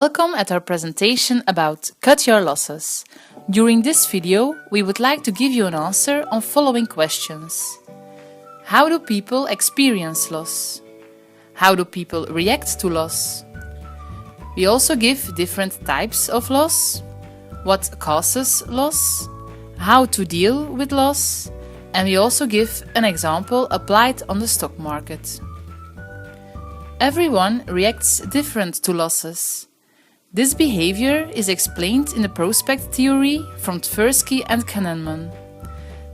Welcome at our presentation about Cut Your Losses. During this video, we would like to give you an answer on following questions. How do people experience loss? How do people react to loss? We also give different types of loss, what causes loss, how to deal with loss, and we also give an example applied on the stock market. Everyone reacts different to losses. This behavior is explained in the prospect theory from Tversky and Kahneman.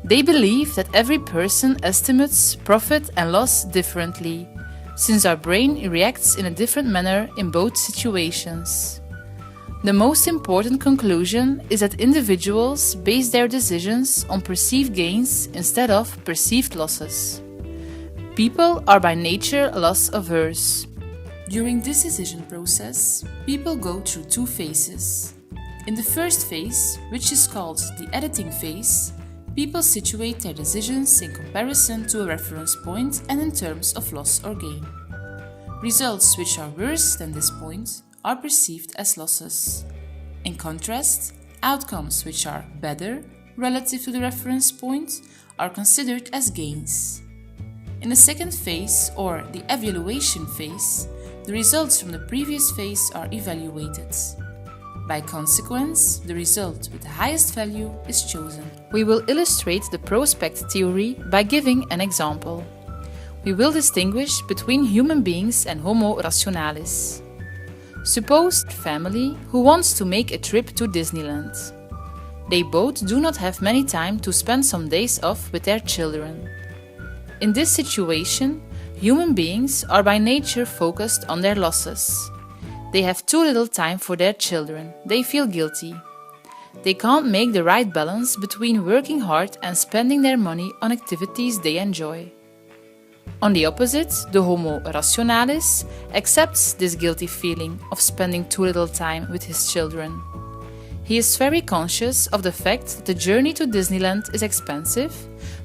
They believe that every person estimates profit and loss differently, since our brain reacts in a different manner in both situations. The most important conclusion is that individuals base their decisions on perceived gains instead of perceived losses. People are by nature loss averse. During this decision process, people go through two phases. In the first phase, which is called the editing phase, people situate their decisions in comparison to a reference point and in terms of loss or gain. Results which are worse than this point are perceived as losses. In contrast, outcomes which are better relative to the reference point are considered as gains. In the second phase, or the evaluation phase, the results from the previous phase are evaluated. By consequence, the result with the highest value is chosen. We will illustrate the prospect theory by giving an example. We will distinguish between human beings and Homo rationalis. Suppose a family who wants to make a trip to Disneyland. They both do not have many time to spend some days off with their children. In this situation, human beings are by nature focused on their losses. They have too little time for their children. They feel guilty. They can't make the right balance between working hard and spending their money on activities they enjoy. On the opposite, the Homo rationalis accepts this guilty feeling of spending too little time with his children. He is very conscious of the fact that the journey to Disneyland is expensive,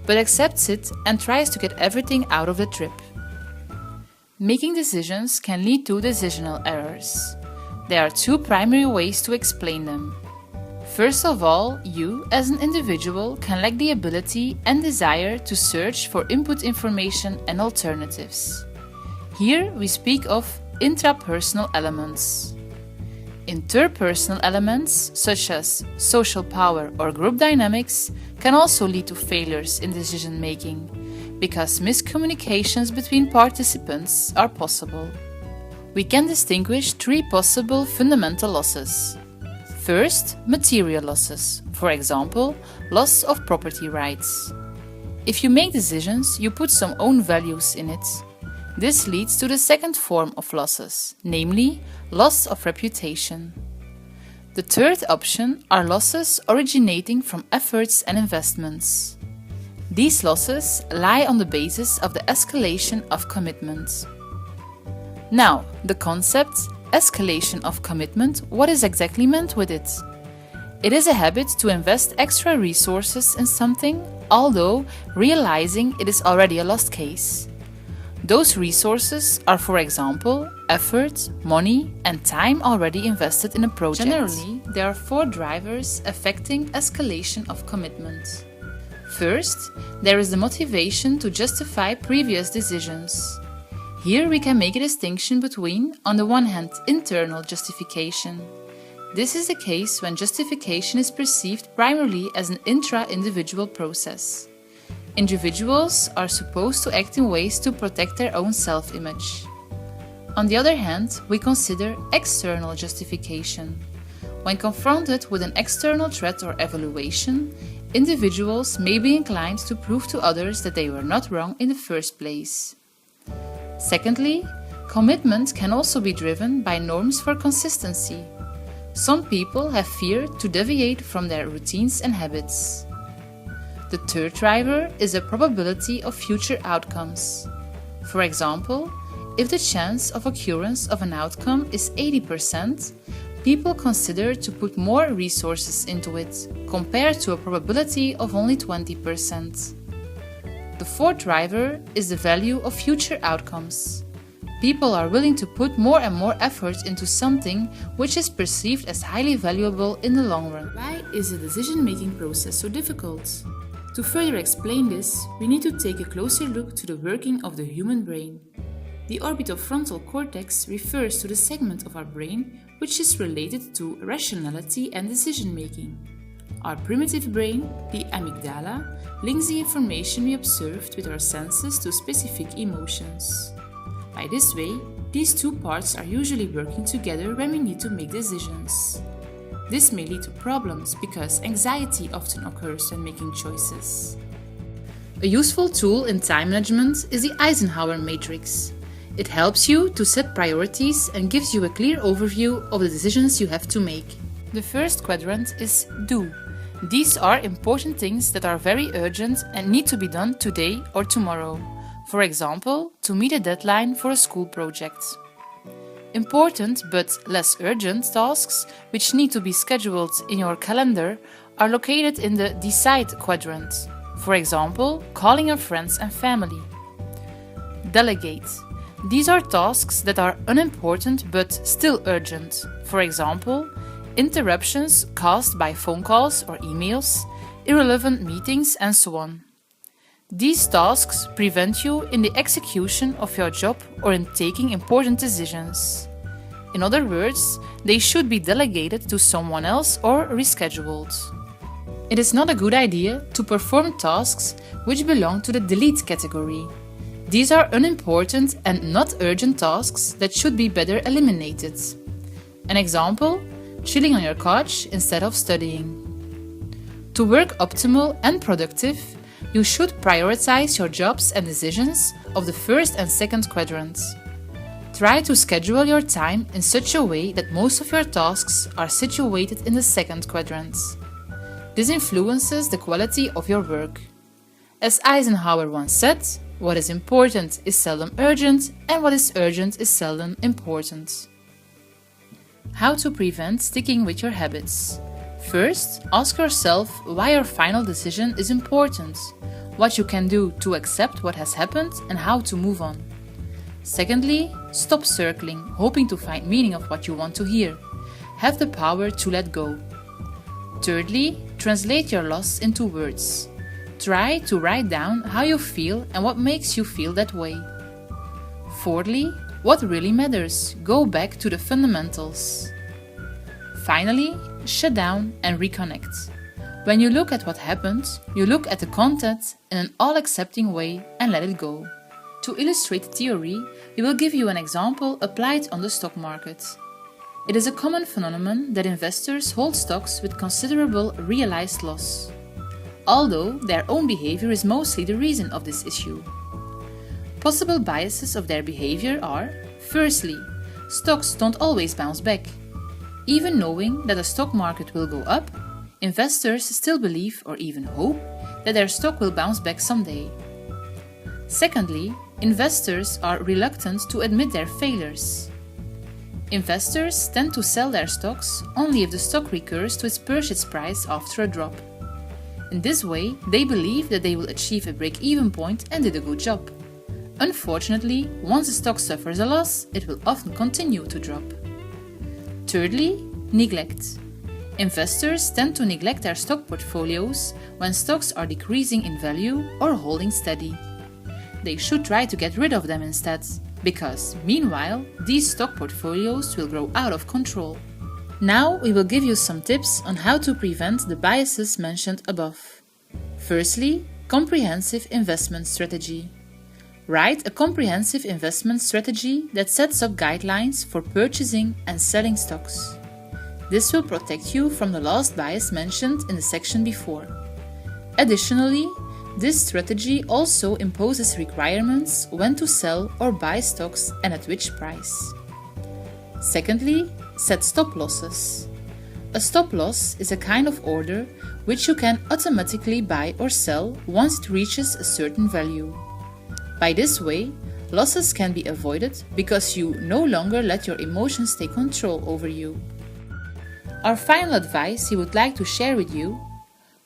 but accepts it and tries to get everything out of the trip. Making decisions can lead to decisional errors. There are two primary ways to explain them. First of all, you, as an individual, can lack the ability and desire to search for input information and alternatives. Here we speak of intrapersonal elements. Interpersonal elements, such as social power or group dynamics, can also lead to failures in decision-making, because miscommunications between participants are possible. We can distinguish three possible fundamental losses. First, material losses, for example, loss of property rights. If you make decisions, you put some own values in it. This leads to the second form of losses, namely, loss of reputation. The third option are losses originating from efforts and investments. These losses lie on the basis of the escalation of commitment. Now, the concept escalation of commitment, what is exactly meant with it? It is a habit to invest extra resources in something, although realizing it is already a lost case. Those resources are, for example, effort, money, and time already invested in a project. Generally, there are four drivers affecting escalation of commitment. First, there is the motivation to justify previous decisions. Here we can make a distinction between, on the one hand, internal justification. This is the case when justification is perceived primarily as an intra-individual process. Individuals are supposed to act in ways to protect their own self-image. On the other hand, we consider external justification. When confronted with an external threat or evaluation, individuals may be inclined to prove to others that they were not wrong in the first place. Secondly, commitment can also be driven by norms for consistency. Some people have fear to deviate from their routines and habits. The third driver is the probability of future outcomes. For example, if the chance of occurrence of an outcome is 80%, people consider to put more resources into it, compared to a probability of only 20%. The fourth driver is the value of future outcomes. People are willing to put more and more effort into something which is perceived as highly valuable in the long run. Why is the decision-making process so difficult? To further explain this, we need to take a closer look to the working of the human brain. The orbitofrontal cortex refers to the segment of our brain which is related to rationality and decision-making. Our primitive brain, the amygdala, links the information we observed with our senses to specific emotions. By this way, these two parts are usually working together when we need to make decisions. This may lead to problems because anxiety often occurs when making choices. A useful tool in time management is the Eisenhower matrix. It helps you to set priorities and gives you a clear overview of the decisions you have to make. The first quadrant is do. These are important things that are very urgent and need to be done today or tomorrow. For example, to meet a deadline for a school project. Important but less urgent tasks, which need to be scheduled in your calendar, are located in the decide quadrant. For example, calling your friends and family. Delegate. These are tasks that are unimportant but still urgent. For example, interruptions caused by phone calls or emails, irrelevant meetings, and so on. These tasks prevent you in the execution of your job or in taking important decisions. In other words, they should be delegated to someone else or rescheduled. It is not a good idea to perform tasks which belong to the delete category. These are unimportant and not urgent tasks that should be better eliminated. An example, chilling on your couch instead of studying. To work optimal and productive, you should prioritize your jobs and decisions of the first and second quadrants. Try to schedule your time in such a way that most of your tasks are situated in the second quadrant. This influences the quality of your work. As Eisenhower once said, what is important is seldom urgent, and what is urgent is seldom important. How to prevent sticking with your habits. First, ask yourself why your final decision is important, what you can do to accept what has happened, and how to move on. Secondly, stop circling, hoping to find meaning of what you want to hear. Have the power to let go. Thirdly, translate your loss into words. Try to write down how you feel and what makes you feel that way. Fourthly, what really matters? Go back to the fundamentals. Finally, shut down and reconnect. When you look at what happened, you look at the content in an all-accepting way and let it go. To illustrate the theory, we will give you an example applied on the stock market. It is a common phenomenon that investors hold stocks with considerable realized loss, although their own behavior is mostly the reason of this issue. Possible biases of their behavior are, firstly, stocks don't always bounce back. Even knowing that the stock market will go up, investors still believe or even hope that their stock will bounce back someday. Secondly, investors are reluctant to admit their failures. Investors tend to sell their stocks only if the stock recurs to its purchase price after a drop. In this way, they believe that they will achieve a break-even point and did a good job. Unfortunately, once the stock suffers a loss, it will often continue to drop. Thirdly, neglect. Investors tend to neglect their stock portfolios when stocks are decreasing in value or holding steady. They should try to get rid of them instead, because, meanwhile, these stock portfolios will grow out of control. Now we will give you some tips on how to prevent the biases mentioned above. Firstly, comprehensive investment strategy. Write a comprehensive investment strategy that sets up guidelines for purchasing and selling stocks. This will protect you from the last bias mentioned in the section before. Additionally, this strategy also imposes requirements when to sell or buy stocks and at which price. Secondly, set stop losses. A stop loss is a kind of order which you can automatically buy or sell once it reaches a certain value. By this way, losses can be avoided because you no longer let your emotions take control over you. Our final advice we would like to share with you: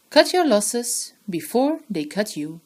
cut your losses before they cut you.